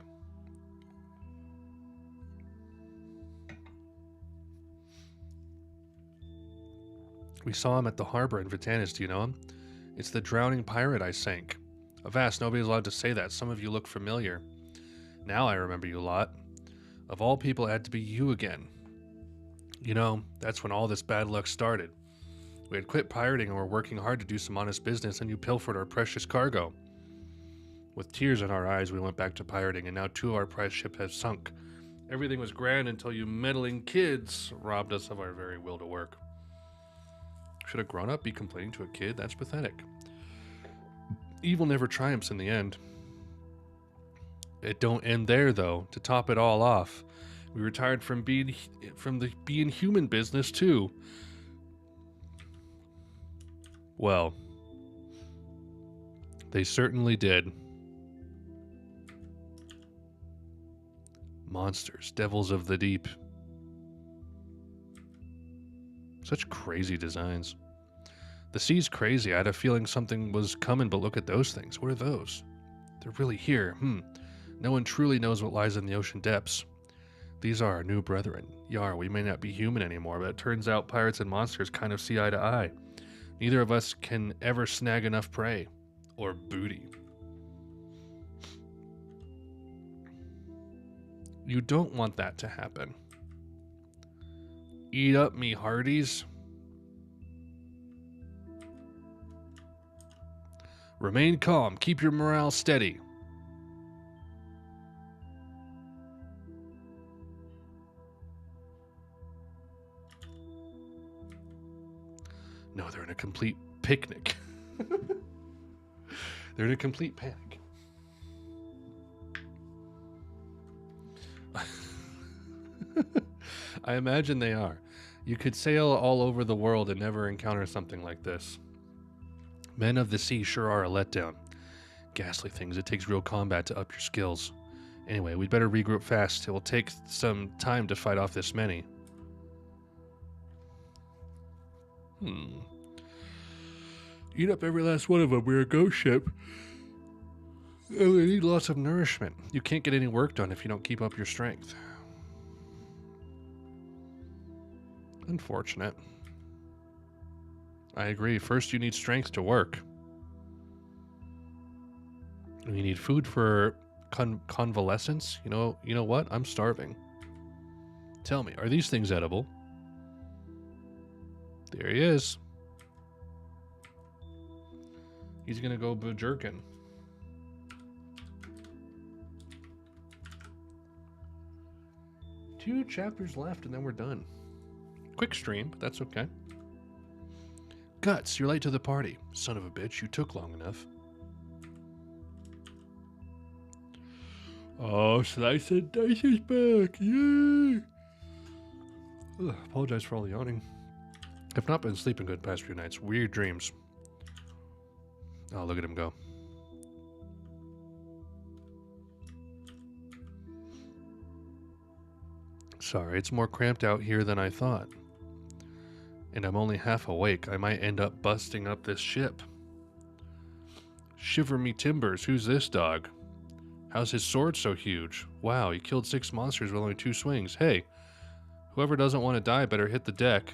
We saw him at the harbor in Vitanis. Do you know him? It's the drowning pirate I sank. Avast, nobody's allowed to say that. Some of you look familiar. Now I remember you lot. Of all people, it had to be you again. You know, that's when all this bad luck started. We had quit pirating and were working hard to do some honest business, and you pilfered our precious cargo. With tears in our eyes, we went back to pirating, and now 2 of our prize ships have sunk. Everything was grand until you meddling kids robbed us of our very will to work. Should a grown-up be complaining to a kid? That's pathetic. Evil never triumphs in the end. It don't end there, though. To top it all off, we retired from the being human business, too. Well, they certainly did. Monsters, devils of the deep. Such crazy designs. The sea's crazy. I had a feeling something was coming, but look at those things. What are those? They're really here. No one truly knows what lies in the ocean depths. These are our new brethren. Yar, we may not be human anymore, but it turns out pirates and monsters kind of see eye to eye. Neither of us can ever snag enough prey. Or booty. You don't want that to happen. Eat up, me hearties. Remain calm. Keep your morale steady. No, they're in a complete picnic. They're in a complete panic. I imagine they are. You could sail all over the world and never encounter something like this. Men of the sea sure are a letdown. Ghastly things. It takes real combat to up your skills. Anyway, we'd better regroup fast. It will take some time to fight off this many. Eat up every last one of them. We're a ghost ship. And we need lots of nourishment. You can't get any work done if you don't keep up your strength. Unfortunate. I agree. First, you need strength to work. We need food for convalescence. You know what? I'm starving. Tell me, are these things edible? There he is. He's gonna go berserking. Two chapters left and then we're done. Quick stream, but that's okay. Guts, you're late to the party. Son of a bitch, you took long enough. Oh, Slice and Dice is back! Yay! Ugh, apologize for all the yawning. I've not been sleeping good past few nights. Weird dreams. Oh, look at him go. Sorry, it's more cramped out here than I thought. And I'm only half awake. I might end up busting up this ship. Shiver me timbers, who's this dog? How's his sword so huge? Wow, he killed 6 monsters with only 2 swings. Hey, whoever doesn't want to die better hit the deck.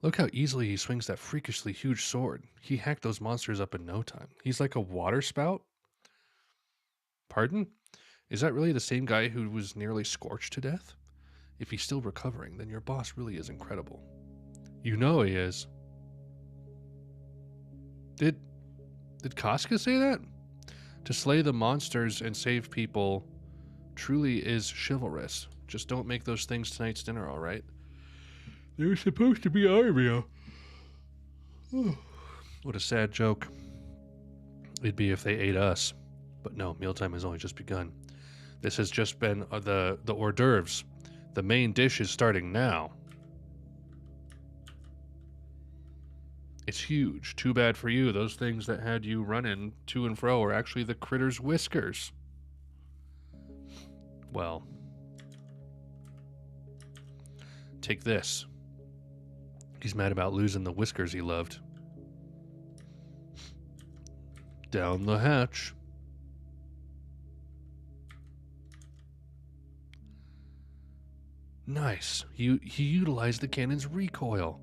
Look how easily he swings that freakishly huge sword. He hacked those monsters up in no time. He's like a water spout? Pardon? Is that really the same guy who was nearly scorched to death? If he's still recovering, then your boss really is incredible. You know he is. Did Casca say that? To slay the monsters and save people truly is chivalrous. Just don't make those things tonight's dinner, all right? They were supposed to be Armia. What a sad joke. It'd be if they ate us. But no, mealtime has only just begun. This has just been the hors d'oeuvres. The main dish is starting now. It's huge. Too bad for you. Those things that had you running to and fro are actually the critter's whiskers. Well, take this. He's mad about losing the whiskers he loved. Down the hatch. Nice. He utilized the cannon's recoil.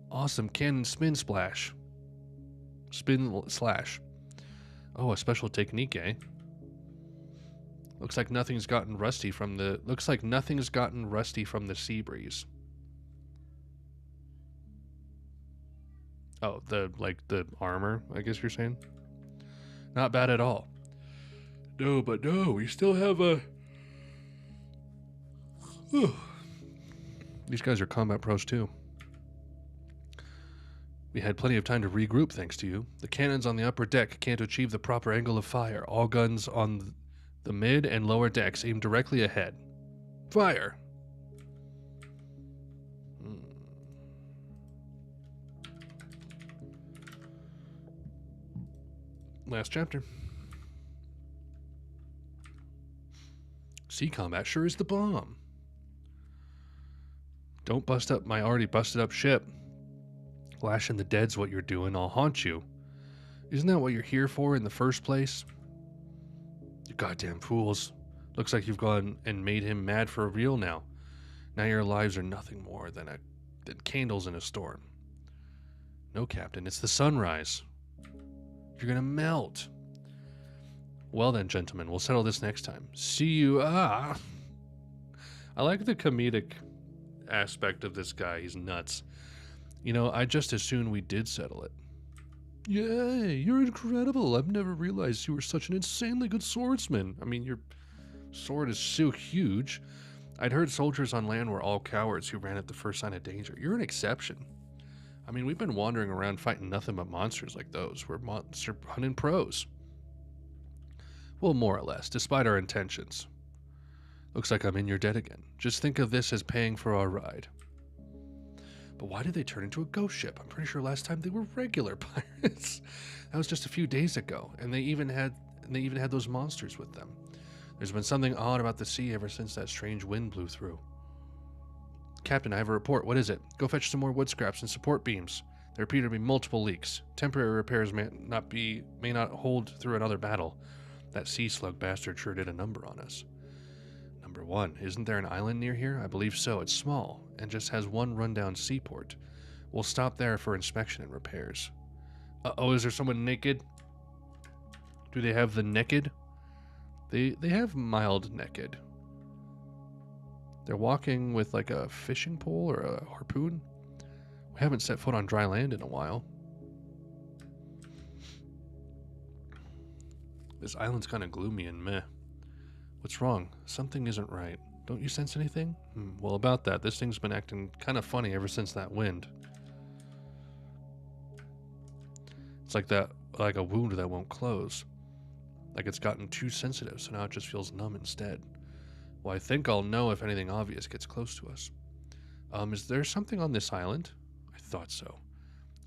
Awesome cannon spin splash. Spin slash. Oh, a special technique, eh? Looks like nothing's gotten rusty from the sea breeze. Oh, the armor, I guess you're saying? Not bad at all. No, but no, we still have a... These guys are combat pros too. We had plenty of time to regroup thanks to you. The cannons on the upper deck can't achieve the proper angle of fire. All guns on the mid and lower decks aim directly ahead. Fire! Last chapter. Sea combat sure is the bomb. Don't bust up my already busted up ship. Lashing the dead's what you're doing. I'll haunt you. Isn't that what you're here for in the first place? You goddamn fools. Looks like you've gone and made him mad for real now. Now your lives are nothing more than candles in a storm. No, Captain, it's the sunrise. You're gonna melt. Well then, gentlemen, we'll settle this next time. See you. I like the comedic aspect of this guy. He's nuts. You know, I just as soon we did settle it. Yay, you're incredible. I've never realized you were such an insanely good swordsman. I mean, your sword is so huge. I'd heard soldiers on land were all cowards who ran at the first sign of danger. You're an exception. I mean, we've been wandering around fighting nothing but monsters like those. We're monster hunting pros. Well, more or less, despite our intentions. Looks like I'm in your debt again. Just think of this as paying for our ride. But why did they turn into a ghost ship? I'm pretty sure last time they were regular pirates. That was just a few days ago, and they even had those monsters with them. There's been something odd about the sea ever since that strange wind blew through. Captain, I have a report. What is it? Go fetch some more wood scraps and support beams. There appear to be multiple leaks. Temporary repairs may not hold through another battle. That sea slug bastard sure did a number on us. Number 1. Isn't there an island near here? I believe so. It's small and just has one rundown seaport. We'll stop there for inspection and repairs. Uh-oh, is there someone naked? Do they have the naked? They have mild naked. They're walking with like a fishing pole or a harpoon. We haven't set foot on dry land in a while. This island's kind of gloomy and meh. What's wrong? Something isn't right. Don't you sense anything? Well, about that, this thing's been acting kind of funny ever since that wind. It's like a wound that won't close. Like it's gotten too sensitive, so now it just feels numb instead. Well, I think I'll know if anything obvious gets close to us. Is there something on this island? I thought so.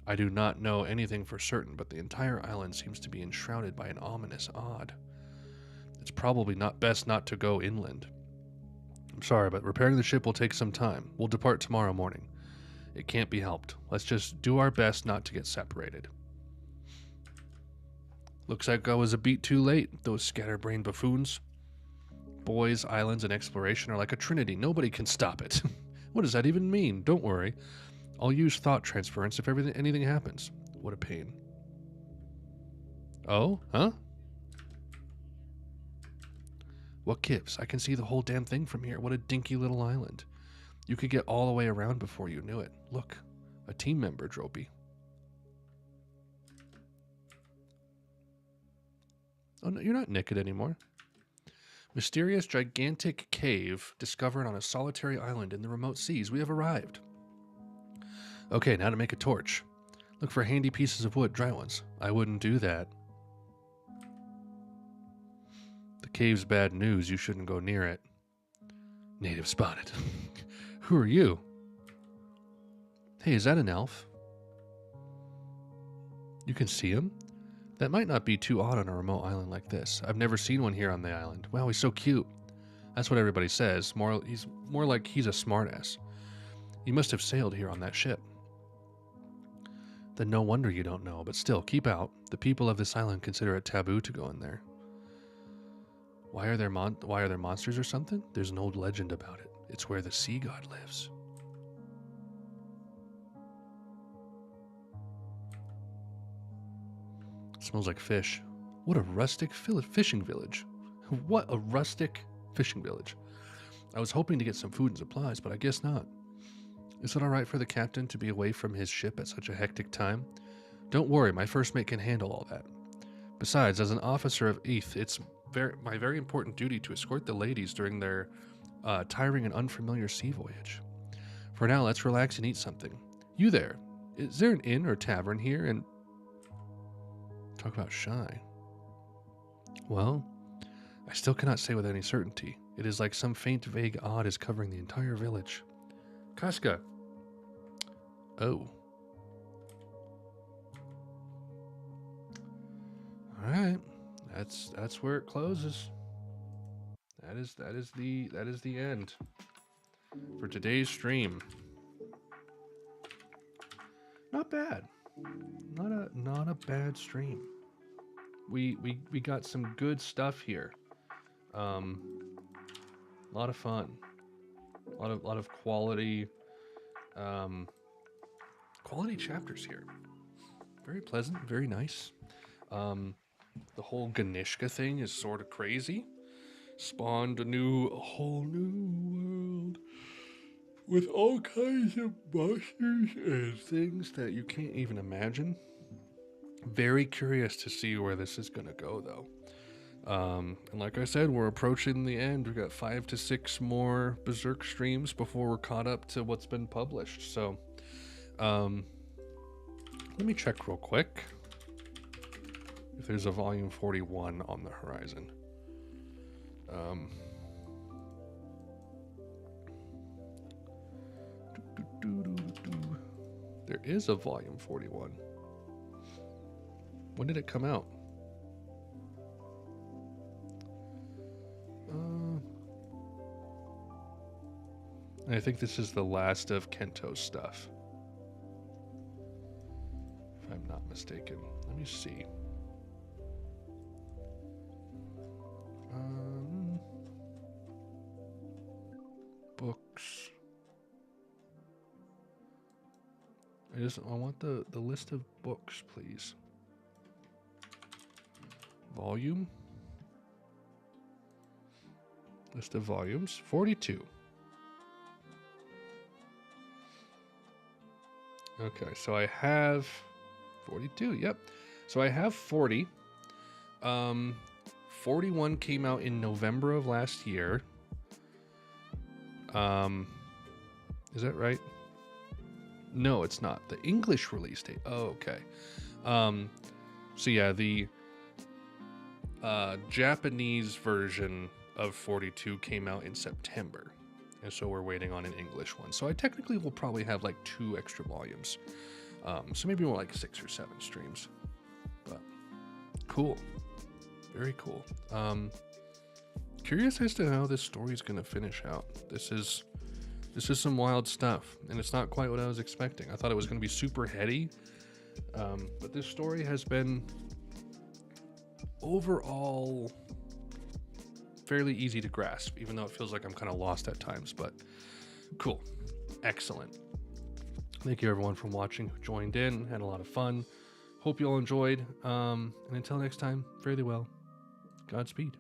I do not know anything for certain, but the entire island seems to be enshrouded by an ominous odd. It's probably best not to go inland. I'm sorry, but repairing the ship will take some time. We'll depart tomorrow morning. It can't be helped. Let's just do our best not to get separated. Looks like I was a beat too late, those scatterbrained buffoons. Boys, islands, and exploration are like a trinity. Nobody can stop it. What does that even mean? Don't worry. I'll use thought transference if anything happens. What a pain. Oh? Huh? What gives? I can see the whole damn thing from here. What a dinky little island. You could get all the way around before you knew it. Look, a team member, Dropey. Oh, no, you're not naked anymore. Mysterious, gigantic cave discovered on a solitary island in the remote seas. We have arrived. Okay, now to make a torch. Look for handy pieces of wood, dry ones. I wouldn't do that. The cave's bad news. You shouldn't go near it. Native spotted. Who are you? Hey, is that an elf? You can see him? That might not be too odd on a remote island like this. I've never seen one here on the island. Wow, he's so cute. That's what everybody says. He's more like he's a smartass. You must have sailed here on that ship. Then no wonder you don't know, but still, keep out. The people of this island consider it taboo to go in there. Why are there monsters or something? There's an old legend about it. It's where the sea god lives. It smells like fish. What a rustic fishing village. What a rustic fishing village. I was hoping to get some food and supplies, but I guess not. Is it all right for the captain to be away from his ship at such a hectic time? Don't worry, my first mate can handle all that. Besides, as an officer of Eth, it's my very important duty to escort the ladies during their tiring and unfamiliar sea voyage. For now, let's relax and eat something. You there, is there an inn or tavern here? And talk about shy. Well, I still cannot say with any certainty. It is like some faint, vague odd is covering the entire village. Casca. Oh. All right. That's where it closes. That is the end for today's stream. Not bad. Not a bad stream. We got some good stuff here. A lot of fun. A lot of quality quality chapters here. Very pleasant, very nice. The whole Ganishka thing is sort of crazy. Spawned a whole new world with all kinds of monsters and things that you can't even imagine. Very curious to see where this is going to go, though. And like I said, we're approaching the end. We've got 5 to 6 more Berserk streams before we're caught up to what's been published. So, let me check real quick if there's a volume 41 on the horizon. There is a volume 41. When did it come out? I think this is the last of Kento's stuff, if I'm not mistaken. Let me see. books. I want the list of books, please. Volume. List of volumes. 42. Okay, so I have 42, yep. So I have 40. 41 came out in November of last year. Is that right? No, it's not. The English release date. Oh, okay. So yeah, the Japanese version of 42 came out in September. And so we're waiting on an English one. So I technically will probably have like 2 extra volumes. So maybe more like 6 or 7 streams. But cool. Very cool. Curious as to how this story's gonna finish out. This is some wild stuff, and it's not quite what I was expecting. I thought it was gonna be super heady. But this story has been overall fairly easy to grasp, even though it feels like I'm kind of lost at times, but cool. Excellent. Thank you everyone for watching, who joined in, had a lot of fun. Hope you all enjoyed. And until next time, fare thee well. Godspeed.